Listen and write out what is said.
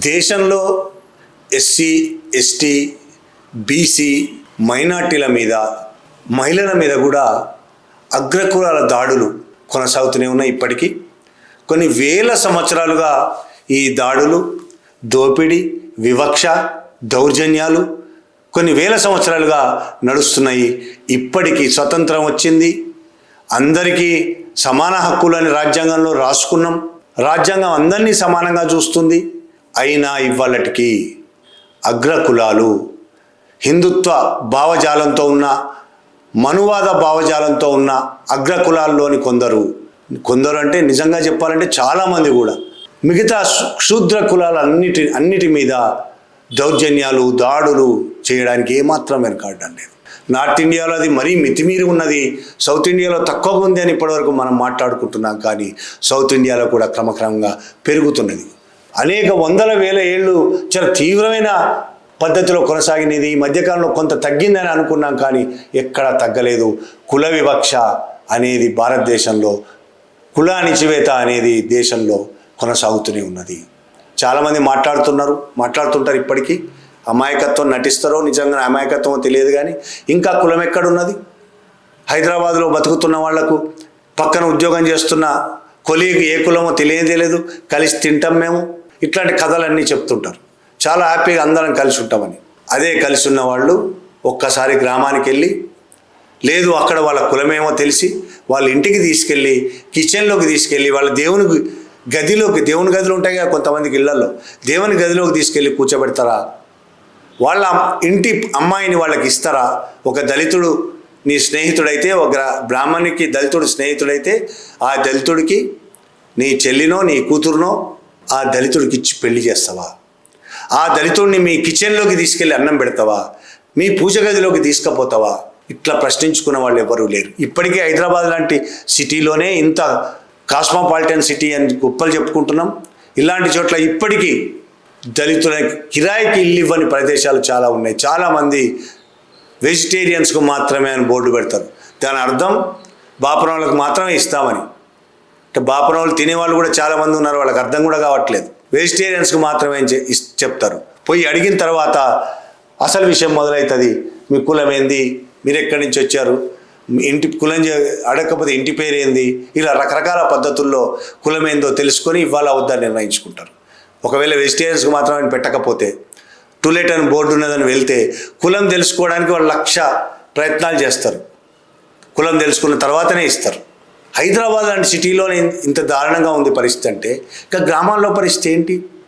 దేశంలో SC, ST, BC, మైనార్టీల మీద, మహిళల మీద కూడా అగ్రకులాల దాడులు కొనసాగుతూనే ఉన్నాయి. ఇప్పటికీ కొన్ని వేల సంవత్సరాలుగా ఈ దాడులు, దోపిడీ, వివక్ష, దౌర్జన్యాలు కొన్ని వేల సంవత్సరాలుగా నడుస్తున్నాయి. ఇప్పటికీ స్వతంత్రం వచ్చింది, అందరికీ సమాన హక్కులని రాజ్యాంగంలో రాసుకున్నాం, రాజ్యాంగం అందరినీ సమానంగా చూస్తుంది. అయినా ఇవాళటికి అగ్రకులాలు, హిందుత్వ భావజాలంతో ఉన్న, మనువాద భావజాలంతో ఉన్న అగ్రకులాల్లోని కొందరు అంటే నిజంగా చెప్పాలంటే చాలామంది కూడా మిగతా క్షుద్ర కులాల అన్నిటి మీద దౌర్జన్యాలు, దాడులు చేయడానికి ఏమాత్రం వెనకాడడం లేదు. నార్త్ ఇండియాలో అది మరీ మితిమీరి ఉన్నది, సౌత్ ఇండియాలో తక్కువగా ఉంది అని ఇప్పటివరకు మనం మాట్లాడుకుంటున్నాం. కానీ సౌత్ ఇండియాలో కూడా క్రమక్రమంగా పెరుగుతున్నది. అనేక వందల వేల ఏళ్ళు చాలా తీవ్రమైన పద్ధతిలో కొనసాగినది. ఈ మధ్యకాలంలో కొంత తగ్గిందని అనుకున్నాం, కానీ ఎక్కడా తగ్గలేదు. కుల వివక్ష అనేది భారతదేశంలో, కుల అణిచివేత అనేది దేశంలో కొనసాగుతూనే ఉన్నది. చాలామంది మాట్లాడుతుంటారు. ఇప్పటికీ అమాయకత్వం నటిస్తారో నిజంగా అమాయకత్వం తెలియదు, కానీ ఇంకా కులం ఎక్కడున్నది? హైదరాబాద్లో బతుకుతున్న వాళ్లకు పక్కన ఉద్యోగం చేస్తున్న కొలీగ్ ఏ కులమో తెలియదు, కలిసి తింటాం మేము, ఇట్లాంటి కథలన్నీ చెప్తుంటారు. చాలా హ్యాపీగా అందరం కలిసి ఉంటామని. అదే కలిసి ఉన్న వాళ్ళు ఒక్కసారి గ్రామానికి వెళ్ళి, లేదు అక్కడ వాళ్ళ కులమేమో తెలిసి వాళ్ళ ఇంటికి తీసుకెళ్ళి, కిచెన్లోకి తీసుకెళ్ళి, వాళ్ళ దేవుని గదిలో ఉంటాయి కదా కొంతమందికి ఇళ్లలో, దేవుని గదిలోకి తీసుకెళ్ళి కూర్చోబెడతారా? వాళ్ళ ఇంటి అమ్మాయిని వాళ్ళకి ఇస్తారా? ఒక దళితుడు నీ స్నేహితుడైతే, ఒక బ్రాహ్మణునికి దళితుడు స్నేహితుడైతే, ఆ దళితుడికి నీ చెల్లినో నీ కూతురునో ఆ దళితుడికి ఇచ్చి పెళ్లి చేస్తావా? ఆ దళితుడిని మీ కిచెన్లోకి తీసుకెళ్ళి అన్నం పెడతావా? మీ పూజ గదిలోకి తీసుకుపోతావా? ఇట్లా ప్రశ్నించుకున్న వాళ్ళు ఎవరూ లేరు. ఇప్పటికీ హైదరాబాద్ లాంటి సిటీలోనే ఇంత కాస్మోపాలిటన్ సిటీ అని గొప్పలు చెప్పుకుంటున్నాం. ఇలాంటి చోట్ల ఇప్పటికీ దళితుల కిరాయికి ఇల్లు ఇవ్వని ప్రదేశాలు చాలా ఉన్నాయి. చాలామంది వెజిటేరియన్స్కు మాత్రమే అని బోర్డు పెడతారు. దాని అర్థం బాపురం వాళ్ళకి మాత్రమే ఇస్తామని. అంటే బాపురం వాళ్ళు తినేవాళ్ళు కూడా చాలామంది ఉన్నారు, వాళ్ళకి అర్థం కూడా కావట్లేదు. వెజిటేరియన్స్కు మాత్రమే చెప్తారు. పోయి అడిగిన తర్వాత అసలు విషయం మొదలవుతుంది. మీ కులం ఏంది, మీరు ఎక్కడి నుంచి వచ్చారు, ఇంటి కులం అడగకపోతే ఇంటి పేరు ఏంది, ఇలా రకరకాల పద్ధతుల్లో కులం ఏందో తెలుసుకొని ఇవ్వాలా వద్దా నిర్ణయించుకుంటారు. ఒకవేళ వెజిటేరియన్స్కి మాత్రమే పెట్టకపోతే, టూలెట్ అని బోర్డు ఉన్నదని వెళ్తే కులం తెలుసుకోవడానికి వాళ్ళు 1,00,000 ప్రయత్నాలు చేస్తారు. కులం తెలుసుకున్న తర్వాతనే ఇస్తారు. హైదరాబాద్ లాంటి సిటీలోనే ఇంత దారుణంగా ఉంది పరిస్థితి అంటే, ఇంకా గ్రామాల్లో పరిస్థితి ఏంటి?